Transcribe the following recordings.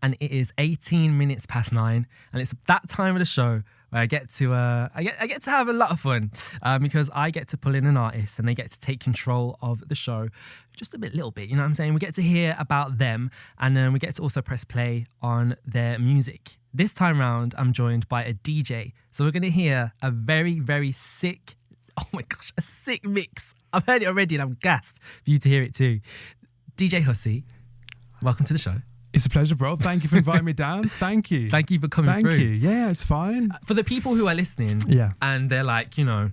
and it is 18 minutes past 9, and it's that time of the show where I get to have a lot of fun because I get to pull in an artist and they get to take control of the show just a little bit. You know what I'm saying? We get to hear about them, and then we get to also press play on their music. This time round, I'm joined by a DJ, so we're going to hear a very, very sick. Oh my gosh, a sick mix. I've heard it already and I'm gassed for you to hear it too. DJ Hussy, welcome to the show. It's a pleasure, bro. Thank you for inviting me down. Thank you. Thank you for coming through. Thank you. Yeah, it's fine. For the people who are listening and they're like, you know,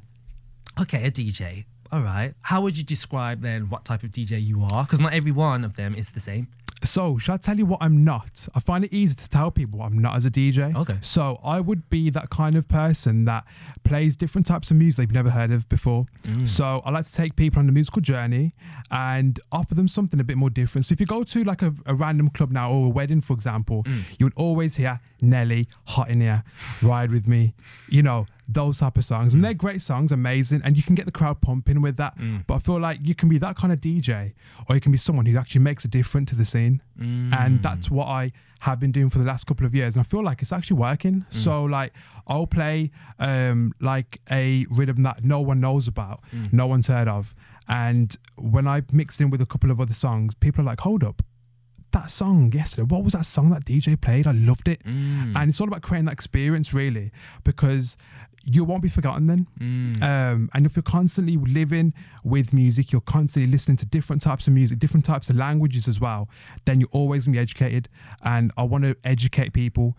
okay, a DJ. All right. How would you describe then what type of DJ you are? Because not every one of them is the same. So, shall I tell you what I'm not? I find it easy to tell people what I'm not as a DJ. Okay. So, I would be that kind of person that plays different types of music they've never heard of before. So, I like to take people on a musical journey and offer them something a bit more different. So, if you go to like a random club now or a wedding, for example, you would always hear Nelly, Hot in Here, Ride With Me, you know, those type of songs. And they're great songs, amazing. And you can get the crowd pumping with that. But I feel like you can be that kind of DJ, or you can be someone who actually makes a difference to the scene. And that's what I have been doing for the last couple of years. And I feel like it's actually working. So like I'll play like a rhythm that no one knows about, no one's heard of. And when I mixed in with a couple of other songs, people are like, hold up. That song yesterday, what was that song that DJ played? I loved it. And it's all about creating that experience, really, because you won't be forgotten then. And if you're constantly living with music, you're constantly listening to different types of music, different types of languages as well, then you're always going to be educated. And I want to educate people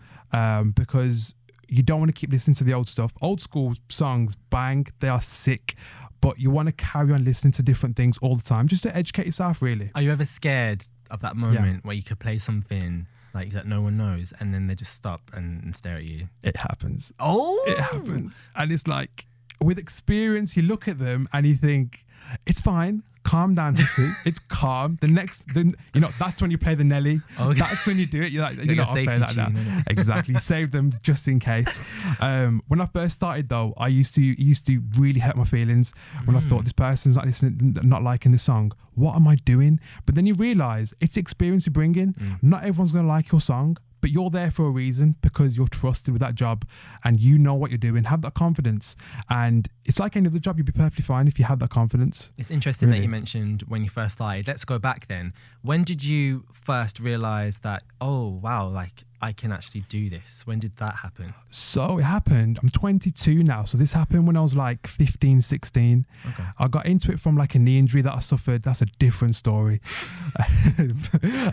because you don't want to keep listening to the old stuff. Old school songs, bang, they are sick. But you want to carry on listening to different things all the time, just to educate yourself, really. Are you ever scared of that moment where you could play something like that no one knows and then they just stop and stare at you? It happens. Oh! It happens. And it's like, with experience, you look at them and you think, it's fine. Calm down, Hussy. It's calm. That's when you play the Nelly. Okay. That's when you do it. You're like, I'll play that now. Exactly. Save them just in case. When I first started, though, I used to really hurt my feelings when I thought this person's not listening, not liking this song. What am I doing? But then you realise it's the experience you bring in. Not everyone's going to like your song, but you're there for a reason because you're trusted with that job and you know what you're doing. Have that confidence. And it's like any other job, you'd be perfectly fine if you had that confidence. It's interesting that you mentioned when you first started. Let's go back then. When did you first realise that, oh, wow, like I can actually do this? When did that happen? So it happened, I'm 22 now. So this happened when I was like 15, 16. Okay. I got into it from like a knee injury that I suffered. That's a different story.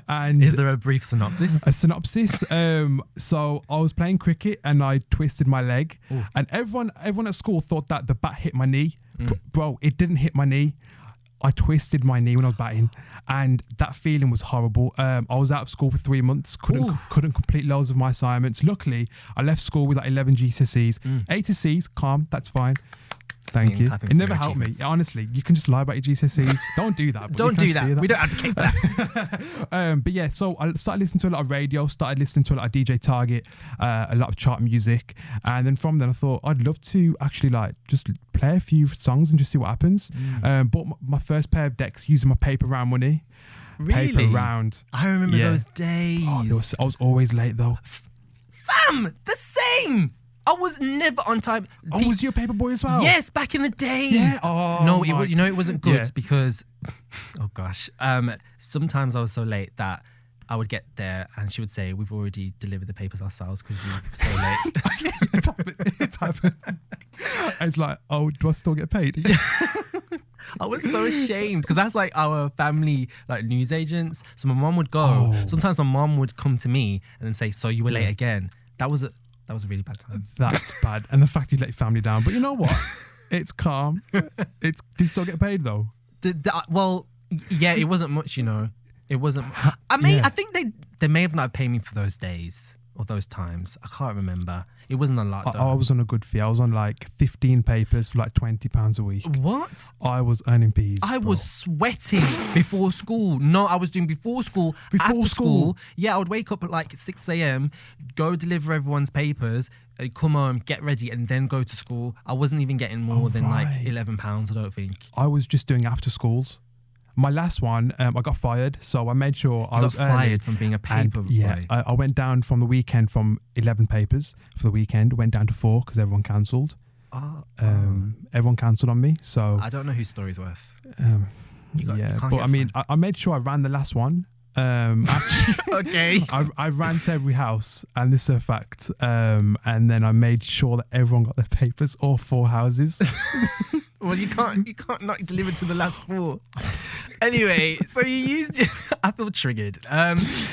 And is there a brief synopsis? A synopsis. So I was playing cricket and I twisted my leg. Ooh. And everyone at school thought that the bat hit my knee. Bro, it didn't hit my knee. I twisted my knee when I was batting, and that feeling was horrible. I was out of school for 3 months, couldn't complete loads of my assignments. Luckily, I left school with like 11 GCSEs, 8 to C's, calm, that's fine. Thank you. It never helped me. Honestly, you can just lie about your GCSEs. Don't do that. Don't do that. We don't advocate for that. But yeah, so I started listening to a lot of radio, started listening to a lot of DJ Target, a lot of chart music. And then from then I thought I'd love to actually like just play a few songs and just see what happens. Bought my first pair of decks using my paper round money. Really? Paper round. I remember those days. I was always late though. Fam, the same. I was never on time. Was you a paper boy as well? Yes, back in the days. Yeah. Oh, no, it wasn't good because, oh gosh, sometimes I was so late that I would get there and she would say, "We've already delivered the papers ourselves because you were so late." It's happened. It's like, oh, do I still get paid? I was so ashamed because that's like our family like newsagents. So my mom would go. Sometimes my mom would come to me and then say, "So you were late again." That was a really bad time. That's bad. And the fact you let your family down. But you know what? It's calm. Did you still get paid though? Well, yeah, it wasn't much, you know. It wasn't. I mean, I think they may have not paid me for those days or those times. I can't remember. It wasn't a lot though. I was on a good fee. I was on like 15 papers for like £20 a week. What? I was earning peas. I was sweating before school. No, I was doing before school. After school. Yeah, I would wake up at like 6 a.m, go deliver everyone's papers, come home, get ready, and then go to school. I wasn't even getting more than like £11, I don't think. I was just doing after schools. my last one, I got fired, so I made sure I was got fired early. from being a paper boy. Yeah, I went down from the weekend from 11 papers for the weekend, went down to 4 because everyone cancelled. Everyone cancelled on me, so I don't know whose story's worse. But I mean, I made sure I ran the last one. Actually, Okay. I ran to every house, and this is a fact. And then I made sure that everyone got their papers, all 4 houses. Well, you can't not deliver to the last 4. Anyway, so you used I feel triggered.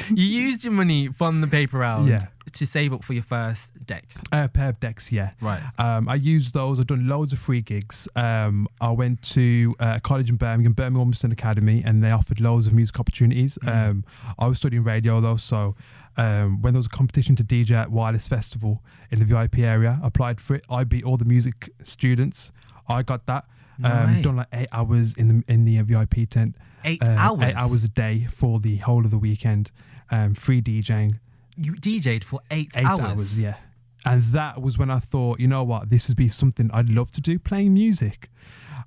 You used your money from the paper round to save up for your first decks. Pair of decks, yeah. Right. I used those. I've done loads of free gigs. I went to a college in Birmingham Ormiston Academy, and they offered loads of music opportunities. I was studying radio though, so when there was a competition to DJ at Wireless Festival in the VIP area, I applied for it. I beat all the music students. I got that. Done like 8 hours in the VIP tent. 8 hours? 8 hours a day for the whole of the weekend. Free DJing. You DJ'd for 8 8 hours, yeah. And that was when I thought, you know what, this would be something I'd love to do, playing music.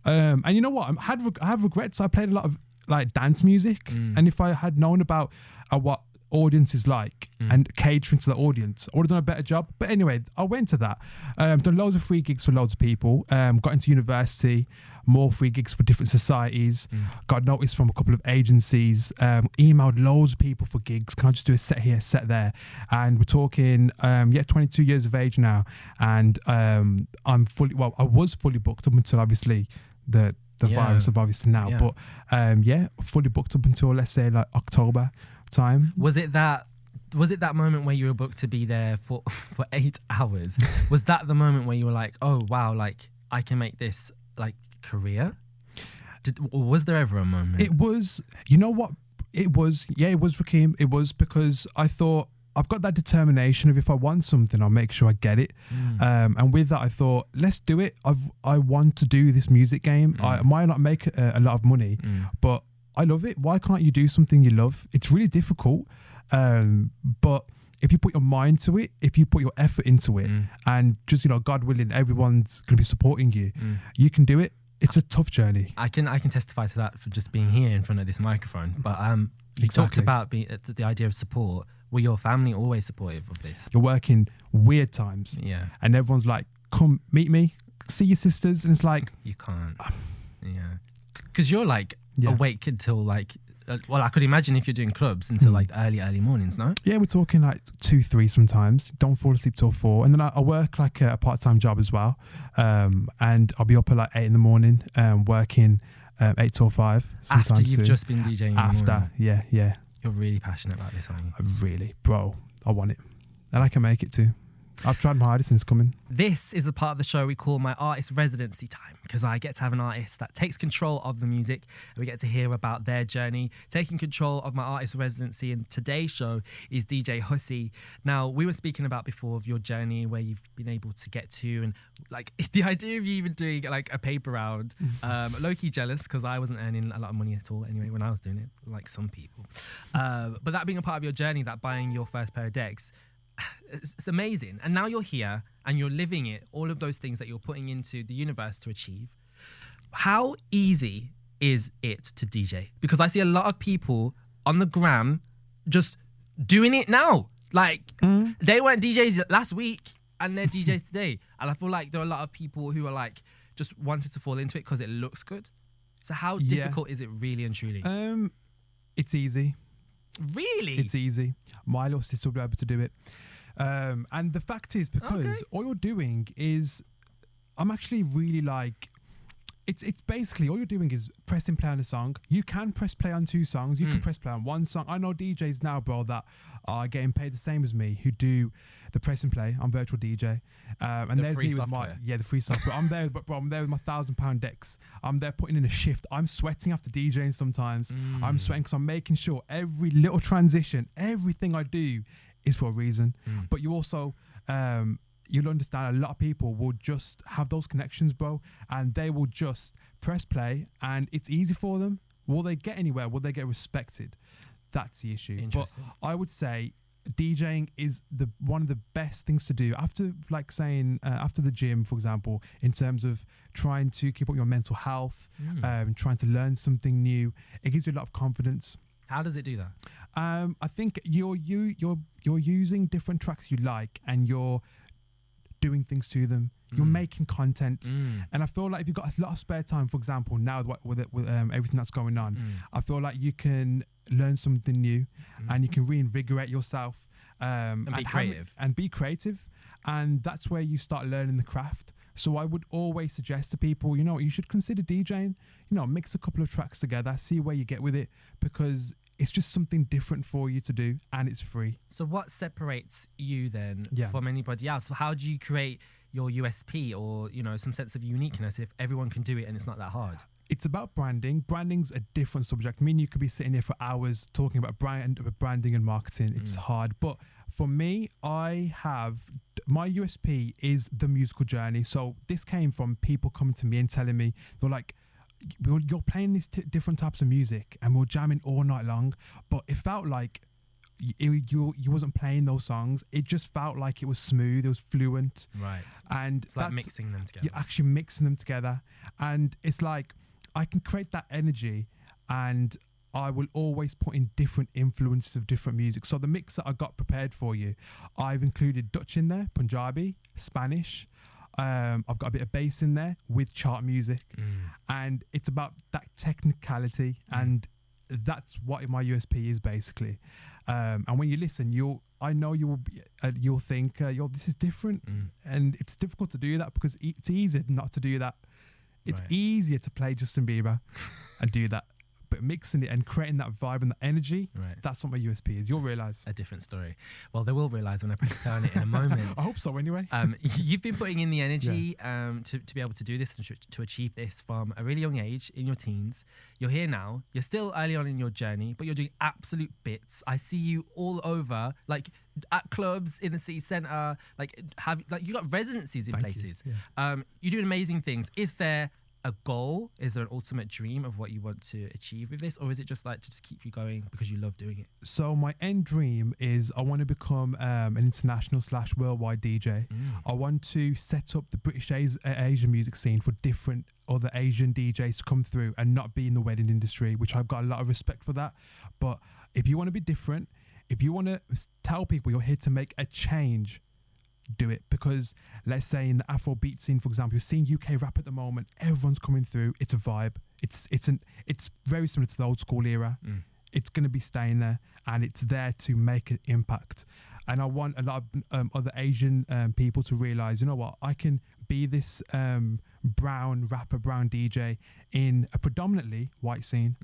And you know what, I have regrets. I played a lot of like dance music, and if I had known about what audience is like and catering to the audience, I would have done a better job. But anyway, I went to that. Done loads of free gigs for loads of people. Got into university, more free gigs for different societies. Got noticed from a couple of agencies. Emailed loads of people for gigs. Can I just do a set here, set there? And we're talking 22 years of age now, and I was fully booked up until obviously the virus of obviously now, but fully booked up until, let's say, like October time. Was it that moment where you were booked to be there for 8 hours? Was that the moment where you were like, oh wow, like I can make this like career? Was there ever a moment? It was, you know what it was, Rakeem. It was because I thought, I've got that determination of if I want something, I'll make sure I get it. And with that, I thought, let's do it. I want to do this music game. I might not make a lot of money, but I love it. Why can't you do something you love? It's really difficult, but if you put your mind to it, if you put your effort into it, and just, you know, God willing, everyone's going to be supporting you, you can do it. It's a tough journey. I can testify to that for just being here in front of this microphone. But you talked about the idea of support. Were your family always supportive of this? You're working weird times, and everyone's like, "Come meet me, see your sisters," and it's like, you can't, because you're like awake until like, well, I could imagine if you're doing clubs until like early mornings, no? Yeah, we're talking like 2, 3 sometimes. Don't fall asleep till 4, and then I work like a part-time job as well, and I'll be up at like 8 in the morning, working 8 till 5. After you've just been DJing. After, yeah. You're really passionate about this, aren't you? I want it. And I can make it too. I've tried my hardest since coming. This is the part of the show we call my artist residency time, because I get to have an artist that takes control of the music, and we get to hear about their journey, taking control of my artist residency. And today's show is DJ Hussy. Now, we were speaking about before of your journey, where you've been able to get to, and like the idea of you even doing like a paper round, low-key jealous, because I wasn't earning a lot of money at all anyway when I was doing it, like some people. But that being a part of your journey, that buying your first pair of decks, it's amazing. And now you're here and you're living it, all of those things that you're putting into the universe to achieve. How easy is it to DJ? Because I see a lot of people on the gram just doing it now. Like they weren't DJs last week and they're DJs today. And I feel like there are a lot of people who are like just wanted to fall into it because it looks good. So how difficult is it really and truly? It's easy. Really? It's easy. My little sister will be able to do it. And the fact is, because all you're doing is, I'm actually really like, it's basically all you're doing is pressing play on a song. You can press play on 2 songs. You can press play on 1 song. I know DJs now, bro, that are getting paid the same as me, who do the press and play on virtual DJ. And there's me with the free software. I'm there, but bro, I'm there with my £1,000 decks. I'm there putting in a shift. I'm sweating after DJing sometimes. I'm sweating because I'm making sure every little transition, everything I do is for a reason. But you also, you'll understand a lot of people will just have those connections, bro, and they will just press play and it's easy for them. Will they get anywhere? Will they get respected? That's the issue. But I would say DJing is one of the best things to do after, like saying, after the gym, for example, in terms of trying to keep up your mental health, trying to learn something new. It gives you a lot of confidence. How does it do that? I think you're using different tracks you like, and you're doing things to them. You're making content, and I feel like if you've got a lot of spare time, for example, now with everything that's going on, I feel like you can learn something new, and you can reinvigorate yourself, and be creative. And that's where you start learning the craft. So I would always suggest to people, you should consider DJing. Mix a couple of tracks together, see where you get with it, because it's just something different for you to do, and it's free. So what separates you then from anybody else? So how do you create your USP or, some sense of uniqueness if everyone can do it and it's not that hard? It's about branding. Branding's a different subject. I mean, you could be sitting here for hours talking about branding and marketing. It's hard. But for me, my USP is the musical journey. So this came from people coming to me and telling me, they're like, you're playing these different types of music and we're jamming all night long, but it felt like you wasn't playing those songs. It just felt like it was smooth, it was fluent. Right. And it's like mixing them together. You're actually mixing them together. And it's like, I can create that energy, and I will always put in different influences of different music. So the mix that I got prepared for you, I've included Dutch in there, Punjabi, Spanish. I've got a bit of bass in there with chart music, and it's about that technicality, and that's what my USP is basically. And when you listen, you'll think, this is different, and it's difficult to do that because it's easier not to do that. It's easier to play Justin Bieber and do that. But mixing it and creating that vibe and the energy, that's what my USP is. You'll realise. A different story. Well, they will realise when I press play on it in a moment. I hope so anyway. You've been putting in the energy to be able to do this and to achieve this from a really young age, in your teens. You're here now. You're still early on in your journey, but you're doing absolute bits. I see you all over, like at clubs in the city centre, you got residencies in places. You're doing amazing things. Is there a goal? Is there an ultimate dream of what you want to achieve with this, or is it just like to just keep you going because you love doing it? So my end dream is I want to become an international / worldwide DJ. I want to set up the British Asian music scene for different other Asian DJs to come through and not be in the wedding industry, which I've got a lot of respect for that. But if you want to be different, if you want to tell people you're here to make a change, do it. Because let's say in the Afrobeat scene, for example, you're seeing UK rap at the moment, everyone's coming through, it's a vibe, it's very similar to the old school era. It's going to be staying there, and it's there to make an impact. And I want a lot of other Asian people to realize, you know what, I can be this brown rapper, brown DJ in a predominantly white scene.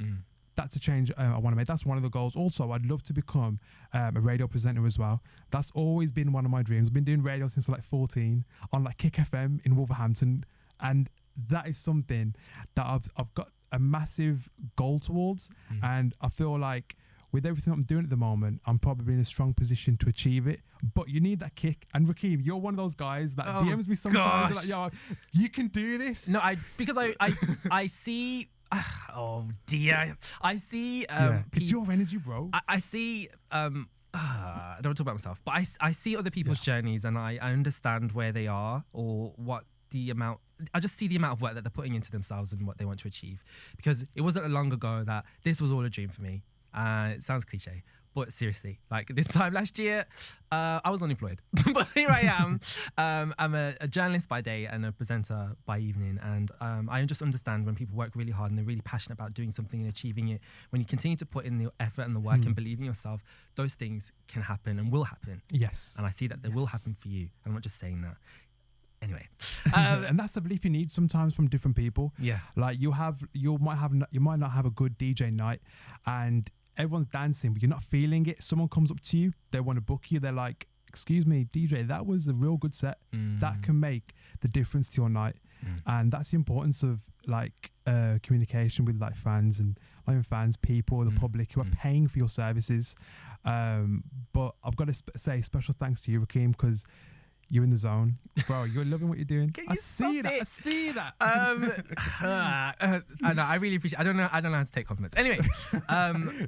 That's a change I want to make. That's one of the goals. Also, I'd love to become a radio presenter as well. That's always been one of my dreams. I've been doing radio since 14 on Kick FM in Wolverhampton, and that is something that I've got a massive goal towards. And I feel like with everything I'm doing at the moment, I'm probably in a strong position to achieve it. But you need that kick. And Rakeem, you're one of those guys that DMs me sometimes like, yo, you can do this. No, because I see. Oh dear! I see. It's your energy, bro. I see. I don't want to talk about myself, but I see other people's journeys, and I understand where they are or what the amount. I just see the amount of work that they're putting into themselves and what they want to achieve. Because it wasn't long ago that this was all a dream for me. It sounds cliche, but seriously, this time last year, I was unemployed, but here I am. I'm a journalist by day and a presenter by evening, and I just understand when people work really hard and they're really passionate about doing something and achieving it. When you continue to put in the effort and the work and believe in yourself, those things can happen and will happen. Yes, and I see that they will happen for you. I'm not just saying that. Anyway, and that's the belief you need sometimes from different people. Yeah, you might not have a good DJ night, and everyone's dancing, but you're not feeling it. Someone comes up to you, they want to book you. They're like, "Excuse me, DJ, that was a real good set." That can make the difference to your night, and that's the importance of communication with fans and not even fans, people, the public who are paying for your services. But I've got to say special thanks to you, Rakeem, because You're in the zone, bro. You're loving what you're doing. Can I you see stop that. it? I see that. I know. I really appreciate. I don't know how to take compliments. Anyway,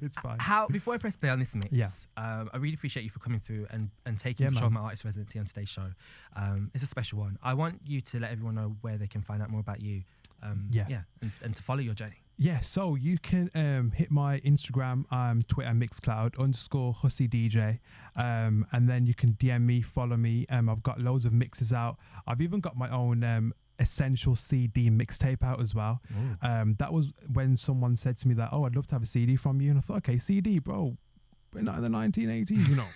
It's fine. before I press play on this mix, Yeah. I really appreciate you for coming through and taking control of my artist residency on today's show. It's a special one. I want you to let everyone know where they can find out more about you. And to follow your journey. Yeah, so you can hit my Instagram, Twitter, Mixcloud _Hussy DJ, and then you can DM me, follow me. I've got loads of mixes out. I've even got my own essential CD mixtape out as well. That was when someone said to me that, I'd love to have a CD from you, and I thought, okay, CD, bro, we're not in the 1980s, you know.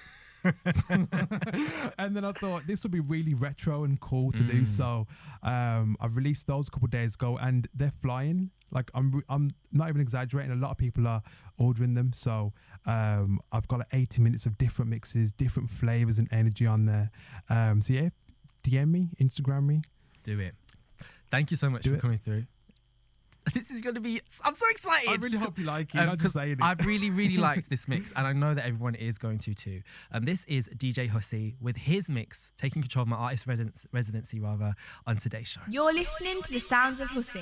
And then I thought this would be really retro and cool to do, so I've released those a couple of days ago, and they're flying. Like I'm not even exaggerating. A lot of people are ordering them, so I've got like 80 minutes of different mixes, different flavors and energy on there. So yeah, DM me, Instagram me. Do it. Thank you so much for coming through. This is going to be... I'm so excited. I really hope you like it. I'm just saying it. I've really, really liked this mix, and I know that everyone is going to too. This is DJ Hussy with his mix, taking control of my artist residency on today's show. You're listening to the sounds of Hussy.